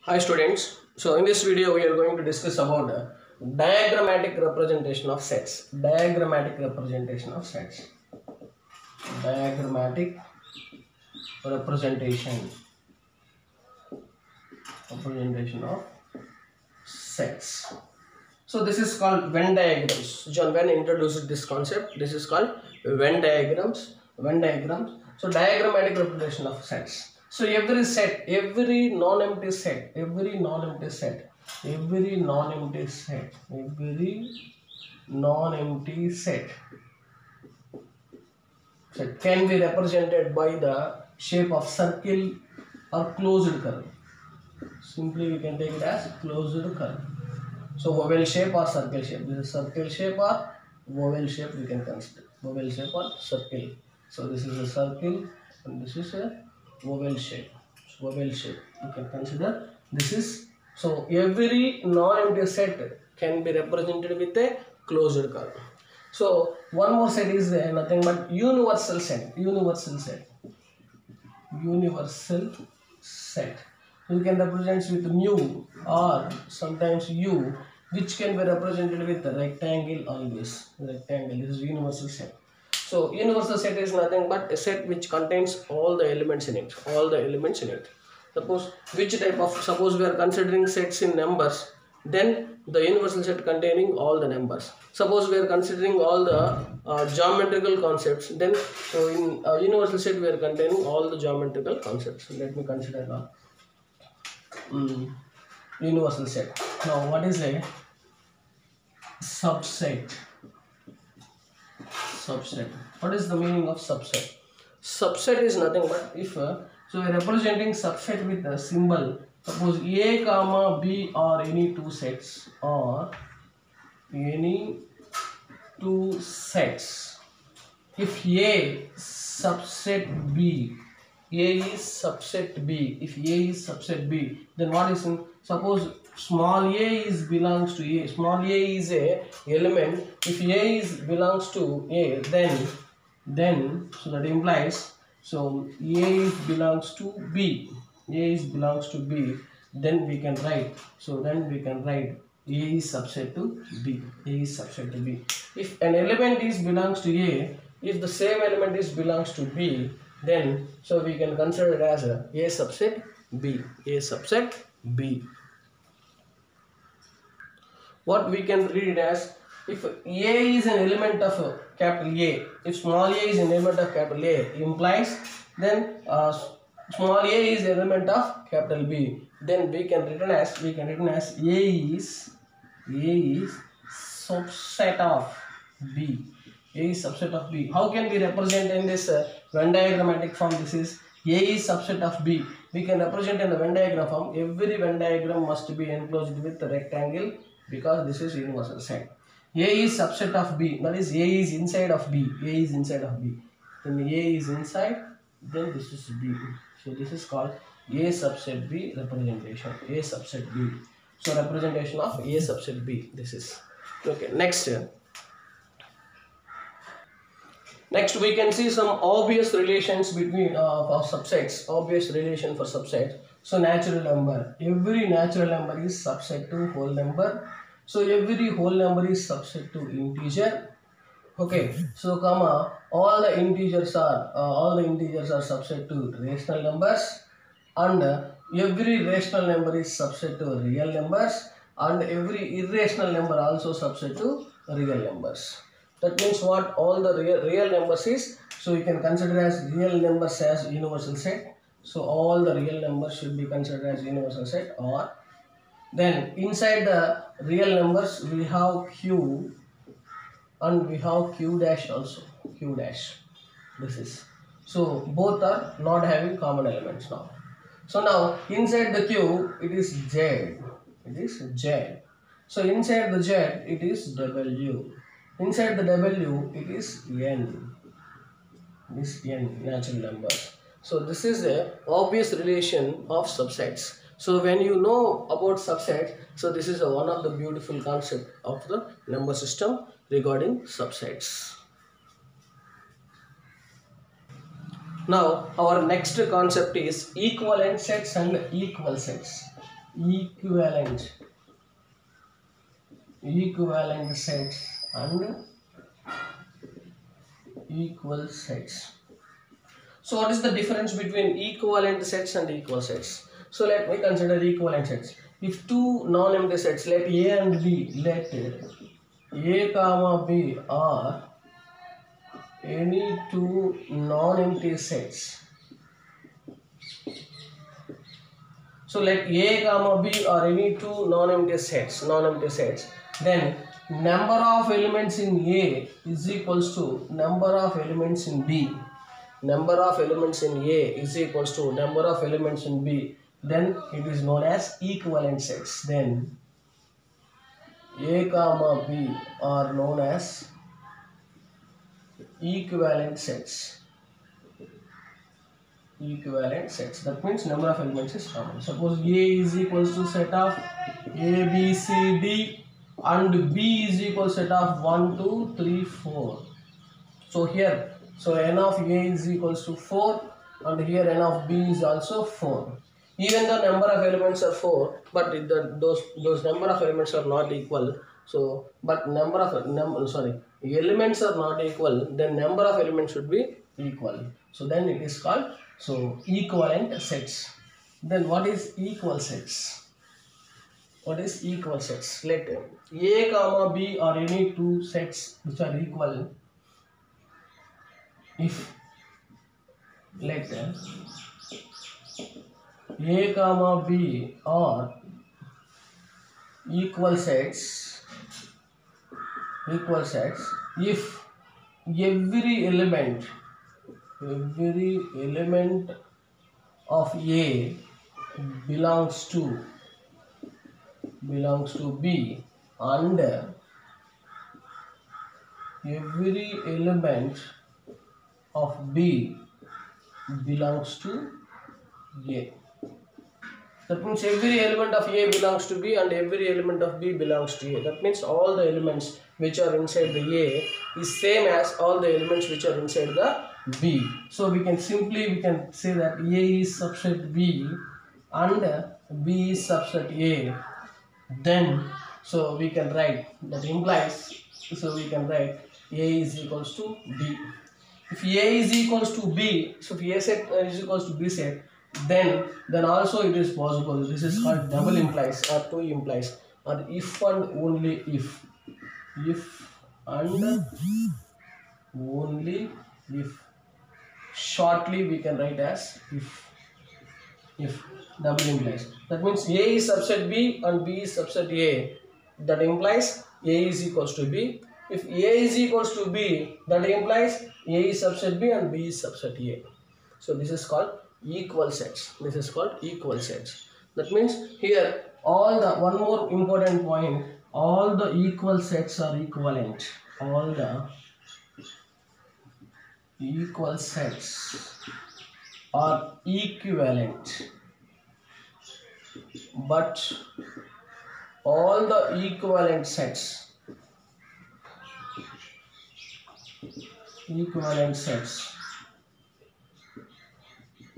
Hi students. So in this video we are going to discuss about diagrammatic representation of sets. Diagrammatic representation of sets. Diagrammatic representation of sets. So this is called Venn diagrams. John Venn introduced this concept. This is called Venn diagrams. Venn diagrams. So diagrammatic representation of sets. So every set, every non-empty set, every non-empty set can be represented by the shape of circle or closed curve. Simply we can take it as closed curve. So oval shape or circle shape. This is circle shape or oval shape we can consider. Oval shape or circle. So this is a circle and this is a oval shape. So oval shape you can consider. This is so every non-empty set can be represented with a closed curve. So one more set is nothing but universal set. Universal set. You can represent with mu or sometimes u, which can be represented with a rectangle always. Rectangle. This is universal set. So universal set is nothing but a set which contains all the elements in it. Suppose we are considering sets in numbers, then the universal set containing all the numbers. Suppose we are considering all the geometrical concepts, then so in universal set we are containing all the geometrical concepts. Let me consider now. Universal set. Now what is a subset? What is the meaning of subset? Subset is nothing but if so we are representing subset with a symbol. Suppose A comma B are any two sets or any two sets. If A subset B, A is subset B. If A is subset B, then what is in? Suppose small a is belongs to A. Small a is a element. If A is belongs to A, then so that implies so A is belongs to B. A is belongs to B. Then we can write. So then we can write A is subset to B. A is subset to B. If an element is belongs to A, if the same element is belongs to B, then so we can consider it as a subset B. A subset B. What we can read it as, if A is an element of capital A, if small a is an element of capital A, implies then small a is an element of capital B. Then we can written as A is subset of B. A is subset of B. How can we represent in this Venn diagrammatic form? This is A is subset of B. We can represent in the Venn diagram form. Every Venn diagram must be enclosed with a rectangle because this is universal set. A is subset of B. That is A is inside of B. A is inside of B. Then A is inside. Then this is B. So this is called A subset B representation. A subset B. So representation of A subset B. This is okay. Next we can see some obvious relations between of subsets. Obvious relation for subsets. So natural number. Every natural number is subset to whole number. So every whole number is subset to integer. Okay. So comma all the integers are subset to rational numbers, and every rational number is subset to real numbers, and every irrational number also subset to real numbers. That means what all the real numbers is. So you can consider as real numbers as universal set. So all the real numbers should be considered as universal set. Or then inside the real numbers we have q and we have q dash also. Q dash. This is. So both are not having common elements now. So now inside the q it is z. So inside the z it is w. Inside the w it is n. This n natural number. So this is the obvious relation of subsets. So when you know about subsets, so this is one of the beautiful concept of the number system regarding subsets. Now our next concept is equivalent sets and equal sets. equivalent sets and equal sets. So what is the difference between equivalent sets and equal sets? So let me consider equivalent sets. If two non-empty sets, let A and B, let A comma B are any two non-empty sets. So let A comma B are any two non-empty sets. Then number of elements in A is equals to number of elements in B. Number of elements in A is equals to number of elements in B. Then it is known as equivalent sets. Then A comma B are known as equivalent sets. That means number of elements is common. Suppose A is equals to set of A, B, C, D and B is equal to set of 1, 2, 3, 4. So here, n of A is equals to 4 and here n of B is also 4. Even the number of elements are 4, but those number of elements are not equal. So, but elements are not equal, then number of elements should be equal. So then it is called equivalent sets. Then what is equal sets? Let A comma B are any two sets which are equal if let A comma B are equal sets if every element of A belongs to B and every element of B belongs to A. That means every element of A belongs to B and every element of B belongs to A. That means all the elements which are inside the A is same as all the elements which are inside the B. So we can say that A is subset B and B is subset A. Then so we can write that implies, so we can write A is equals to B. If A is equals to B, so if A set is equals to B set, then also it is possible. This is called double implies or two implies or if and only if. Shortly we can write as if double implies. That means A is subset B and B is subset A. That implies A is equals to B. If A is equals to B, that implies A is subset B and B is subset A. So this is called equal sets. That means here one more important point, all the equal sets are equivalent. All the equal sets are equivalent, but all the equivalent sets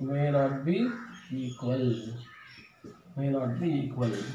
may not be equal.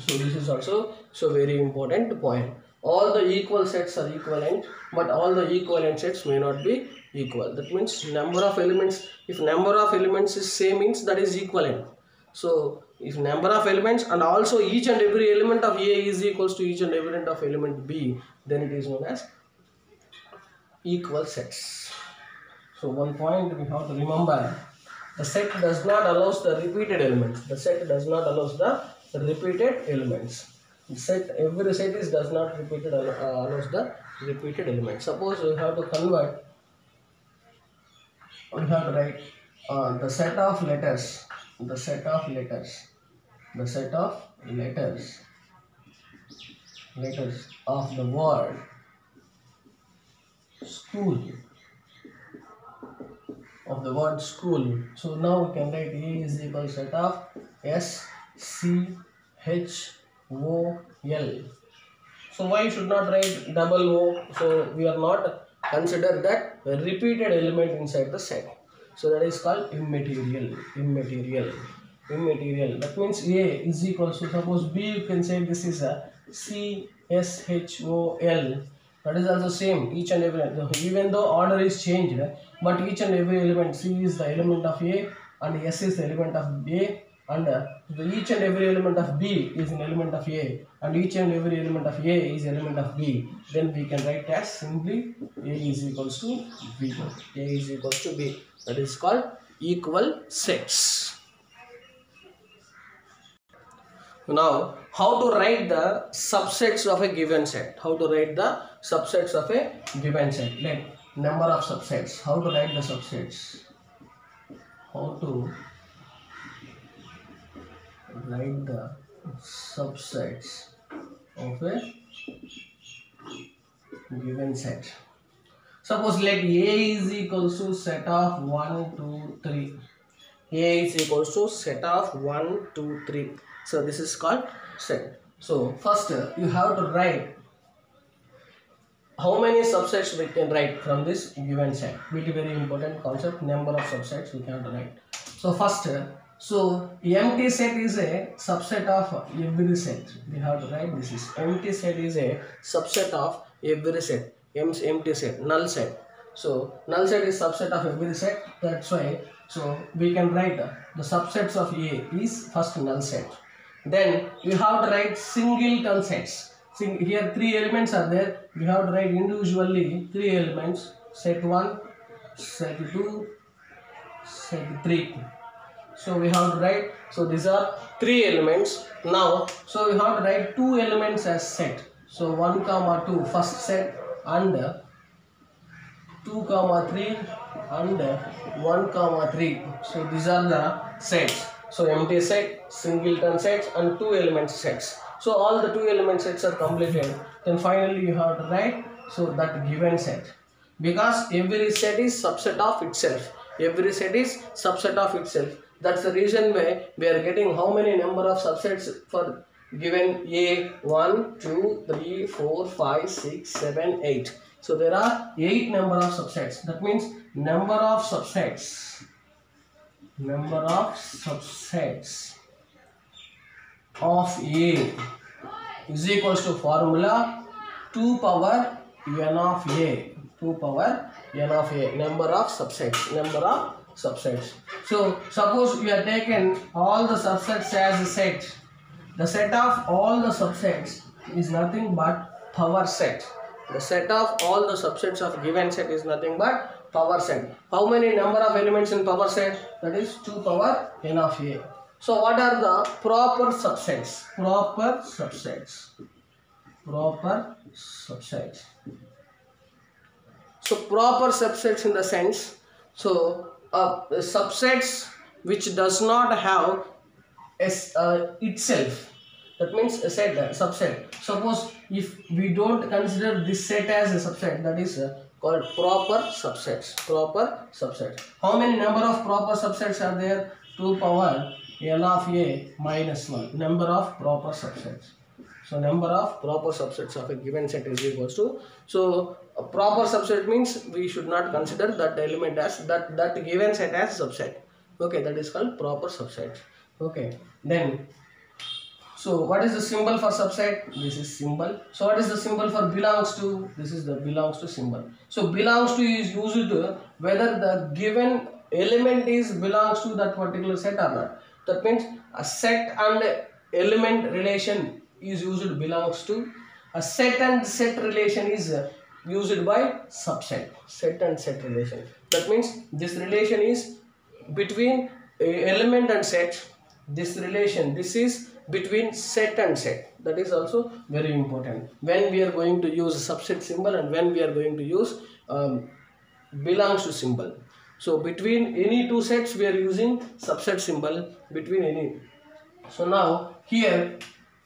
So this is also very important point. All the equal sets are equivalent, but all the equivalent sets may not be equal. That means number of elements, if number of elements is same, means that is equivalent. So if number of elements and also each and every element of A is equals to each and every element of element B, then it is known as equal sets. So one point we have to remember, the set does not allow the repeated elements. Every set does not allows the repeated elements. Suppose we have to convert, we have to write the set of letters of the word school. So now we can write A is equal to set of S, C, H, O, L. So why should not write double O? So we are not consider that a repeated element inside the set. So that is called immaterial. immaterial. That means A is equals to, suppose B, you can say this is a CSHOL. That is also same, each and every, even though order is changed, but each and every element, C is the element of A and S is the element of A, and each and every element of B is an element of A, and each and every element of A is element of B. Then we can write as simply A is equals to B. A is equals to B. That is called equal sets. Now, how to write the subsets of a given set? How to write the subsets of a given set? Like number of subsets. How to write the subsets? How to write the subsets of a given set? Suppose let A is equals to set of 1, 2, 3. A is equals to set of 1, 2, 3. So this is called set. So first you have to write how many subsets we can write from this given set. Very important concept. Number of subsets we can write. So first, so empty set is a subset of every set. We have to write this is empty set is a subset of every set. Empty set, null set. So null set is subset of every set. That's why. So we can write the subsets of A is first null set. Then you have to write singleton sets. Here 3 elements are there. We have to write individually 3 elements. Set 1, set 2, set 3. So we have to write. So these are 3 elements. Now, so we have to write 2 elements as set. So 1, 2 first set and 2, 3 and 1, 3. So these are the sets. So empty set, singleton sets and 2 element sets. So all the 2 element sets are completed. Then finally you have to write so that given set. Because every set is subset of itself. Every set is subset of itself. That's the reason why we are getting how many number of subsets for given A. 1, 2, 3, 4, 5, 6, 7, 8. So there are 8 number of subsets. That means number of subsets of A is equals to formula 2 power n of A. 2 power n of A. Number of subsets. So suppose we have taken all the subsets as a set. The set of all the subsets is nothing but power set. The set of all the subsets of given set is nothing but power set. How many number of elements in power set? That is 2 power n of A. So what are the proper subsets? Proper subsets. So proper subsets in the sense, so subsets which does not have itself. That means a set, subset. Suppose if we don't consider this set as a subset, that is called proper subsets. How many number of proper subsets are there? 2 power n of A minus 1. Number of proper subsets. So number of proper subsets of a given set is equals to. So a proper subset means we should not consider that element as that given set as subset. Okay, that is called proper subset. Okay, then. So what is the symbol for subset? This is symbol. So what is the symbol for belongs to? This is the belongs to symbol. So belongs to is used to whether the given element is belongs to that particular set or not. That means a set and element relation is used belongs to. A set and set relation is used by subset. Set and set relation. That means this relation is between element and set. This relation, this is between set and set. That is also very important when we are going to use subset symbol and when we are going to use belongs to symbol. So between any two sets we are using subset symbol between any. So now here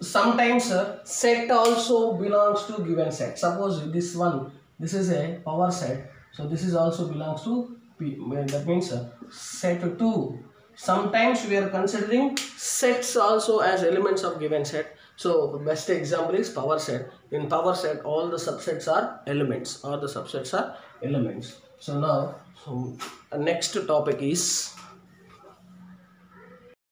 sometimes set also belongs to given set. Suppose this one, this is a power set, so this is also belongs to P. That means set 2. Sometimes we are considering sets also as elements of given set. So best example is power set. In power set all the subsets are elements, or the subsets are elements. So now next topic is